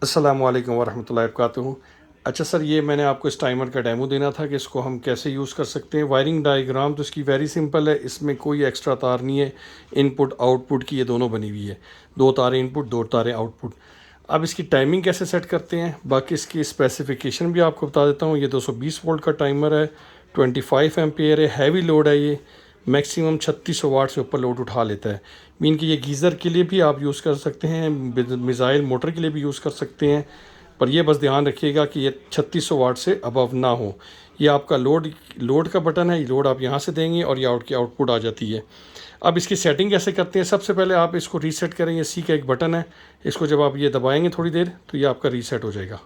अस्सलामु अलैकुम वरहमतुल्लाहि वबरकातुहू। अच्छा सर, ये मैंने आपको इस टाइमर का डेमो देना था कि इसको हम कैसे यूज़ कर सकते हैं। वायरिंग डायग्राम तो इसकी वेरी सिंपल है, इसमें कोई एक्स्ट्रा तार नहीं है। इनपुट आउटपुट की ये दोनों बनी हुई है, दो तारें इनपुट दो तारें आउटपुट। अब इसकी टाइमिंग कैसे सेट करते हैं, बाकी इसकी स्पेसिफिकेशन भी आपको बता देता हूँ। ये 220 वोल्ट का टाइमर है, 25 एम्पेयर है, हैवी लोड है। ये मैक्सिमम 3600 वाट से ऊपर लोड उठा लेता है। मीन कि ये गीज़र के लिए भी आप यूज़ कर सकते हैं, मिसाइल मोटर के लिए भी यूज़ कर सकते हैं। पर ये बस ध्यान रखिएगा कि ये 3600 वाट से अबव ना हो। ये आपका लोड का बटन है, ये लोड आप यहाँ से देंगे और ये आउटपुट आ जाती है। अब इसकी सेटिंग कैसे करते हैं, सबसे पहले आप इसको रीसेट करेंगे। सी का एक बटन है, इसको जब आप ये दबाएंगे थोड़ी देर तो ये आपका रीसेट हो जाएगा।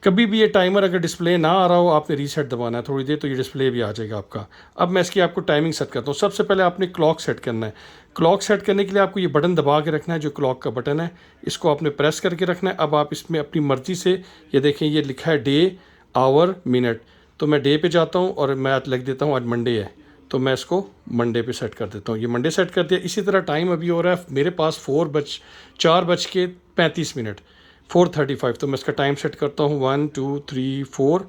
कभी भी ये टाइमर अगर डिस्प्ले ना आ रहा हो, आपने रीसेट दबाना है थोड़ी देर, तो ये डिस्प्ले भी आ जाएगा आपका। अब मैं इसकी आपको टाइमिंग सेट करता हूँ। सबसे पहले आपने क्लॉक सेट करना है। क्लॉक सेट करने के लिए आपको ये बटन दबा के रखना है, जो क्लॉक का बटन है, इसको आपने प्रेस करके रखना है। अब आप इसमें अपनी मर्ज़ी से, ये देखें ये लिखा है डे आवर मिनट, तो मैं डे पे जाता हूँ और मैं आज लिख देता हूँ आज मंडे है, तो मैं इसको मंडे पे सेट कर देता हूँ। ये मंडे सेट कर दिया। इसी तरह टाइम अभी हो रहा है मेरे पास 4:35 4:35, तो मैं इसका टाइम सेट करता हूँ 1 2 3 4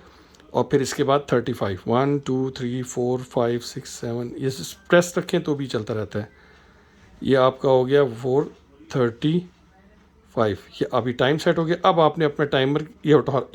और फिर इसके बाद 35 1 2 3 4 5 6 7, ये प्रेस रखें तो भी चलता रहता है। ये आपका हो गया 4:35, ये अभी टाइम सेट हो गया। अब आपने अपना टाइमर ये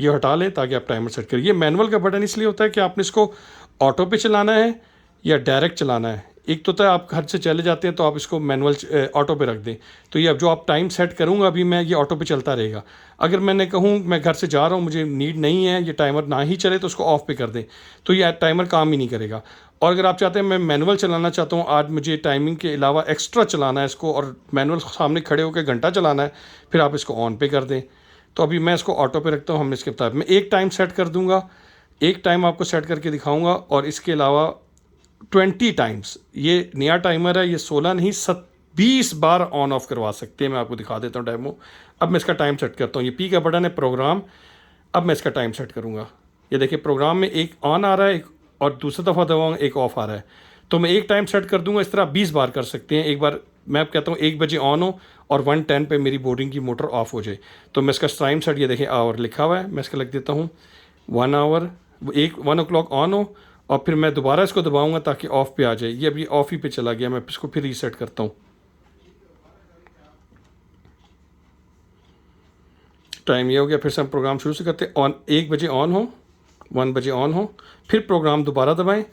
हटा लें ताकि आप टाइमर सेट करें। ये मैनुअल का बटन इसलिए होता है कि आपने इसको ऑटो पे चलाना है या डायरेक्ट चलाना है। एक तो आप घर से चले जाते हैं तो आप इसको मैनुअल ऑटो पे रख दें, तो ये अब जो आप टाइम सेट करूँगा अभी मैं, ये ऑटो पे चलता रहेगा। अगर मैंने कहूँ मैं घर से जा रहा हूँ, मुझे नीड नहीं है ये टाइमर ना ही चले, तो उसको ऑफ पे कर दें, तो ये टाइमर काम ही नहीं करेगा। और अगर आप चाहते हैं मैं मैनुअल चलाना चाहता हूँ, आज मुझे टाइमिंग के अलावा एक्स्ट्रा चलाना है इसको और मैनुअल सामने खड़े होकर घंटा चलाना है, फिर आप इसको ऑन पे कर दें। तो अभी मैं इसको ऑटो पे रखता हूँ। हम इसके बता, मैं एक टाइम सेट कर दूँगा, एक टाइम आपको सेट करके दिखाऊँगा, और इसके अलावा 20 टाइम्स, ये नया टाइमर है, ये 16 नहीं 20 बार ऑन ऑफ करवा सकते हैं। मैं आपको दिखा देता हूँ डेमो। अब मैं इसका टाइम सेट करता हूँ। ये पी का बटन है प्रोग्राम। अब मैं इसका टाइम सेट करूँगा। ये देखिए प्रोग्राम में एक ऑन आ रहा है, एक और दूसरी दफ़ा दबाऊँगा एक ऑफ आ रहा है, तो मैं एक टाइम सेट कर दूँगा। इस तरह 20 बार कर सकते हैं। एक बार मैं कहता हूँ 1 बजे ऑन हो और 1:10 पे मेरी बोर्डिंग की मोटर ऑफ हो जाए, तो मैं इसका टाइम सेट, ये देखिए आवर लिखा हुआ है, मैं इसका लिख देता हूँ 1 आवर, 1 o'clock ऑन हो और फिर मैं दोबारा इसको दबाऊंगा ताकि ऑफ पे आ जाए। ये अभी ऑफ ही पे चला गया, मैं इसको फिर रीसेट करता हूँ। टाइम ये हो गया। फिर से हम प्रोग्राम शुरू से करते हैं। 1 बजे ऑन हो, 1 बजे ऑन हो, फिर प्रोग्राम दोबारा दबाएं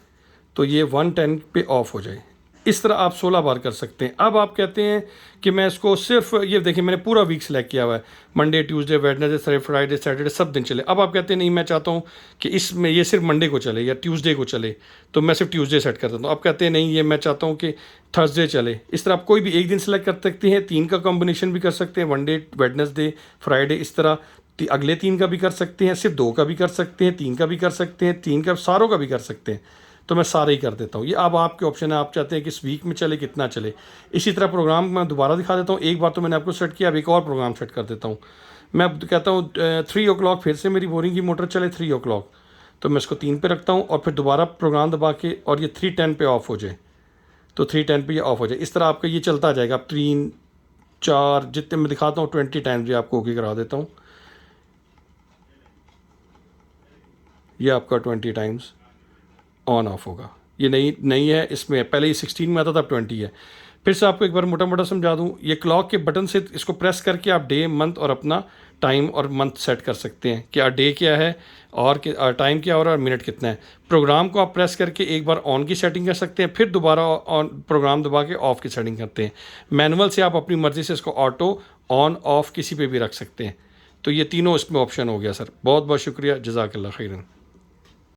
तो ये 1:10 पे ऑफ हो जाए। इस तरह आप 16 बार कर सकते हैं। अब आप कहते हैं कि मैं इसको सिर्फ, ये देखिए मैंने पूरा वीक सेलेक्ट किया हुआ है, Monday Tuesday Wednesday Friday Saturday सब दिन चले। अब आप कहते हैं नहीं मैं चाहता हूँ कि इसमें ये सिर्फ मंडे को चले या ट्यूसडे को चले, तो मैं सिर्फ ट्यूसडे सेट कर देता हूँ। अब कहते हैं नहीं ये मैं चाहता हूँ कि थर्सडे चले। इस तरह आप कोई भी एक दिन सेलेक्ट कर सकते हैं। 3 का कॉम्बिनेशन भी कर सकते हैं, मंडे वेडनेसडे फ्राइडे, इस तरह अगले 3 का भी कर सकते हैं, सिर्फ 2 का भी कर सकते हैं, 3 का भी कर सकते हैं, 3 का सारों का भी कर सकते हैं। तो मैं सारे ही कर देता हूँ। ये अब आपके ऑप्शन है, आप चाहते हैं कि इस वीक में चले कितना चले। इसी तरह प्रोग्राम मैं दोबारा दिखा देता हूँ। एक बार तो मैंने आपको सेट किया, अब एक और प्रोग्राम सेट कर देता हूँ। मैं कहता हूँ 3 o'clock फिर से मेरी बोरिंग की मोटर चले 3 o'clock, तो मैं इसको 3 पे रखता हूँ और फिर दोबारा प्रोग्राम दबा के और ये 3:10 पे ऑफ हो जाए, तो 3:10 पे ये ऑफ हो जाए। इस तरह आपका ये चलता जाएगा। अब 3 4 जितने मैं दिखाता हूँ 20 टाइम्स भी आपको ओके करा देता हूँ। ये आपका 20 टाइम्स ऑन ऑफ होगा। ये नहीं है, इसमें पहले ये 16 में आता था, अब 20 है। फिर से आपको एक बार मोटा मोटा समझा दूँ। ये क्लॉक के बटन से इसको प्रेस करके आप डे मंथ और अपना टाइम और मंथ सेट कर सकते हैं, क्या डे क्या है और टाइम क्या हो रहा है और मिनट कितना है। प्रोग्राम को आप प्रेस करके एक बार ऑन की सेटिंग कर सकते हैं, फिर दोबारा ऑन प्रोग्राम दबा के ऑफ़ की सेटिंग करते हैं। मैनुअल से आप अपनी मर्ज़ी से इसको ऑटो ऑन ऑफ़ किसी पे भी रख सकते हैं। तो ये तीनों इसमें ऑप्शन हो गया सर। बहुत बहुत शुक्रिया, जज़ाकल्लाह खैरन।